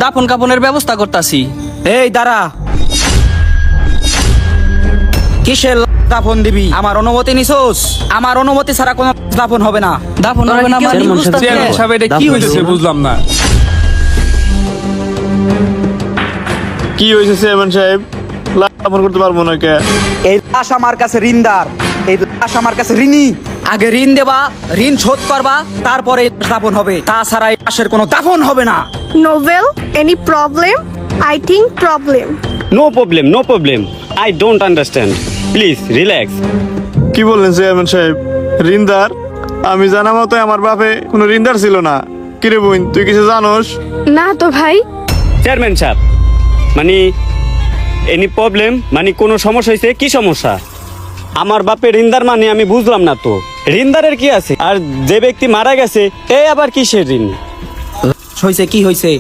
দাফন কাপনের ব্যবস্থা করতাছি। এই দাঁড়া, কিসের দাফন দিবি? আমার অনুমতি নিছোস? আমার অনুমতি ছাড়া কোনো দাফন হবে না। দাফন হবে না মানে বুঝতাছি না। চেয়ারম্যান সাহেব, এটা কি হয়েছে বুঝলাম না। কি হয়েছে চেয়ারম্যান সাহেব? দাফন করতে পারবো না কে? এই লাশ আমার কাছে ঋণদার, এই লাশ আমার কাছে ঋণী। আগে ঋণ দেবা, ঋণ শোধ করবা, তারপরে দাফন হবে। তাছাড়া এই লাশের কোনো দাফন হবে না। Novel, any problem? I think problem. No problem. I don't understand. Please relax. কি বললেন চেয়ারম্যান সাহেব? ঋণদার? আমি জানা মতো আমার বাপে কোনো ঋণদার ছিল না। কিরে বোন, তুই কিছু জানোস? না তো ভাই। চেয়ারম্যান সাহেব, মানে এনি প্রবলেম মানে কোনো সমস্যা হয়েছে? কি সমস্যা? আমার বাপের ঋণদার মানে আমি বুঝলাম না তো। ঋণদারের কি আছে? আর যে ব্যক্তি মারা গেছে এ আবার কিসের ঋণ? হইছে কি হইছে?